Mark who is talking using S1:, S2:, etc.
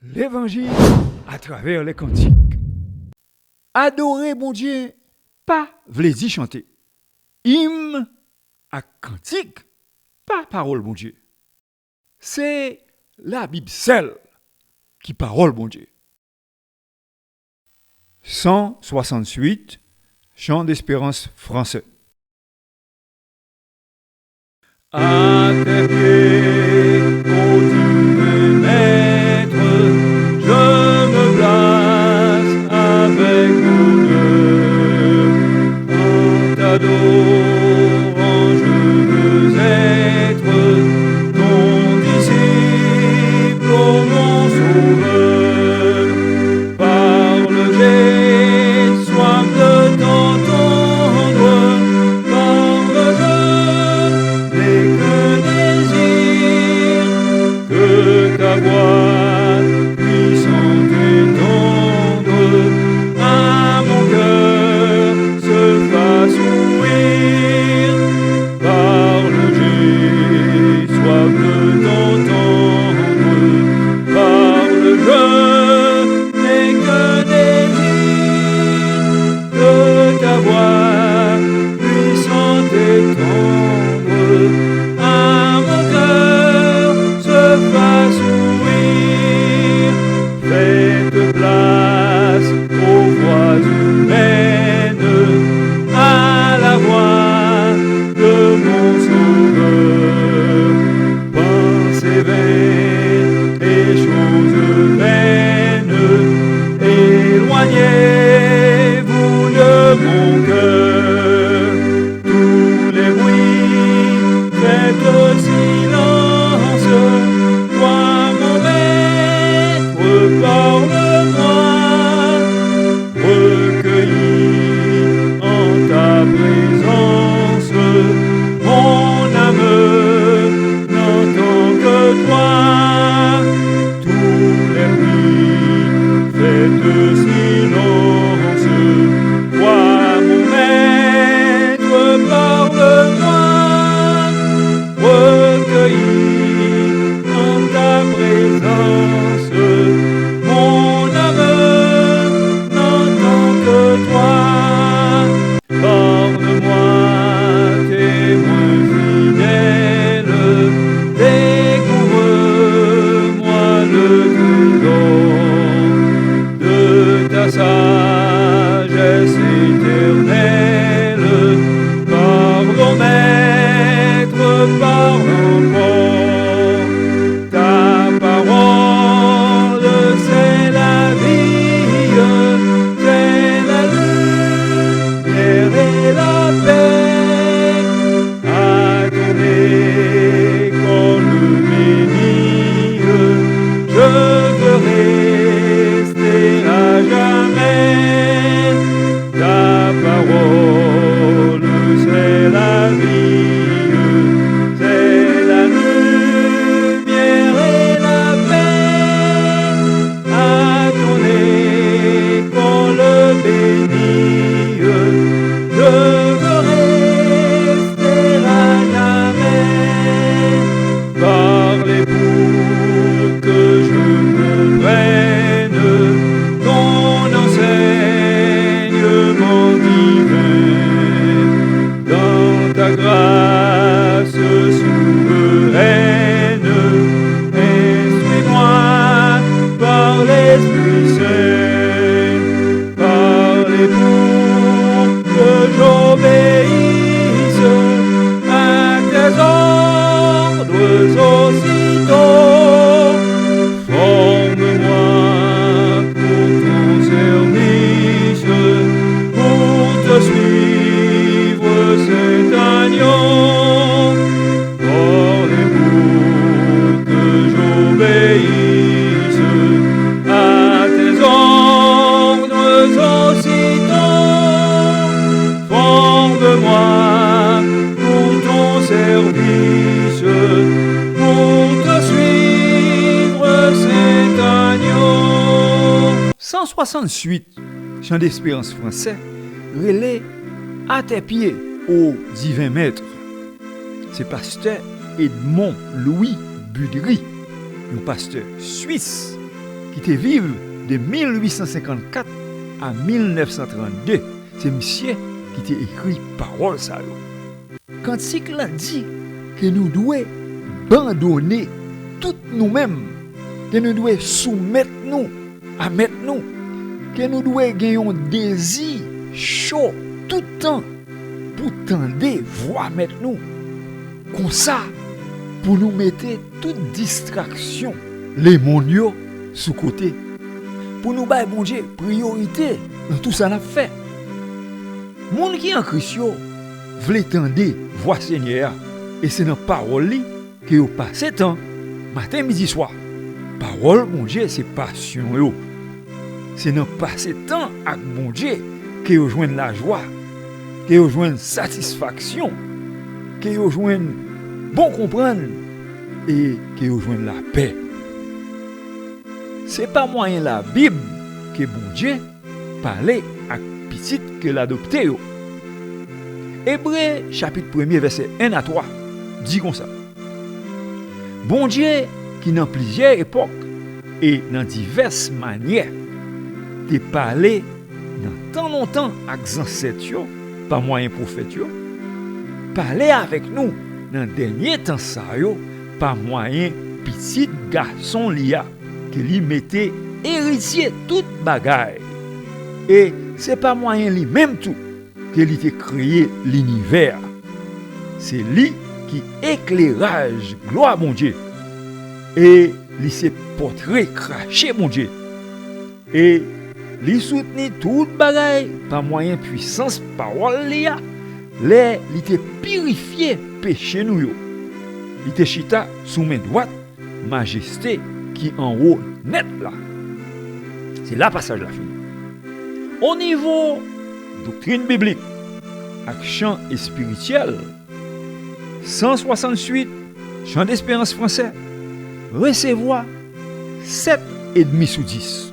S1: L'évangile à travers les cantiques. Adorer bon Dieu, pas v'lez dire chanter. Hymne à cantique, pas parole bon Dieu. C'est la Bible seule qui parole bon Dieu. 168, Chant d'espérance français.
S2: À tes pieds, ô divin Maître, je me place avec bonheur. En t'adorant, je veux être ton disciple, ô mon sauveur. Parle, j'ai soif de t'entendre, parle, je n'ai que désir que ta voix puissante et tendre à mon cœur se fasse ouïr. Parle, j'ai soif de t'entendre, parle, je n'ai que désir que ta voix puissante et tendre à mon cœur se fasse ouïr. Faites place aux voix humaines, à la voix de mon sauveur. Pensées vaines et choses vaines, éloignez-vous de mon cœur. Tous les bruits, faites silence. Toi, mon maître, parle-moi. Recueilli en ta présence, mon âme n'entend que toi. Tous les bruits, faites silence. Toi, mon maître, parle-moi. Recueilli en ta présence, mon âme n'entend que toi. Parle-moi, témoin fidèle, découvre-moi le trésor de ta sagesse éternelle. Parle, ô Maître, parle encore. Ta parole, c'est la vie, c'est la lumière et la paix. À ton école bénie, je veux rester à jamais. Ta parole, c'est la vie, c'est la lumière et la paix. À ton école bénie, je veux rester à jamais. Parlez pour que je comprenne ton enseignement divin. Dans ta grâce souveraine, instruis-moi par l'Esprit Saint. Parlez pour que j'obéisse à tes ordres aussitôt. Forme-moi pour ton service, pour te suivre, Saint Agneau. Parlez pour que j'obéisse à tes ordres aussitôt. Forme-moi pour ton service, pour te suivre, Saint Agneau.
S1: 168, Chant d'espérance français, relais à tes pieds, ô divin Maître. C'est pasteur Edmond Louis Budry, un pasteur suisse qui te vive de 1854 à 1932. C'est monsieur qui t'a écrit parole ça. Cantique là dit que nous devons abandonner tout nous-mêmes, que nous devons soumettre nous à mettre nous, que nous devons gagner un désir chaud tout le temps pour tendre voir mettre nous. Comme ça, pour nous mettre toute distraction, les mondiaux sous côté. Pour nous bailler, bon Dieu, priorité dans tout ça qu'on a fait. Monde qui en Christ, veut tendre voir Seigneur. Et c'est dans la parole que vous passez temps, matin, midi, soir. Parole, mon Dieu, c'est passion. Yo. C'est dans passer temps avec mon Dieu que vous joignez la joie, que vous joignez satisfaction, que vous joignez bon comprendre et que vous joignez la paix. C'est pas moyen la Bible que bon Dieu parlait à petit que l'adopté. Hébreux chapitre 1er verset 1 à 3 dit comme ça. Bon Dieu qui dans plusieurs époques et dans diverses manières te parlé dans tant longtemps avec ancêtres par moyen prophète parler avec nous dans dernier temps ça par moyen petit garçon lia que lui mettait héritier toute bagaille et c'est pas moyen lui même tout que lui a créé l'univers. C'est lui qui éclairage gloire mon Dieu et lui s'est portrait craché mon Dieu et lui soutenir toute bagaille par moyen puissance parole lia les li te purifié péché nous yo li te chita sous main droite majesté qui en haut net là. C'est là passage la fin. Au niveau doctrine biblique avec chant et spirituel 168 chant d'espérance français recevoir 7,5 sur 10.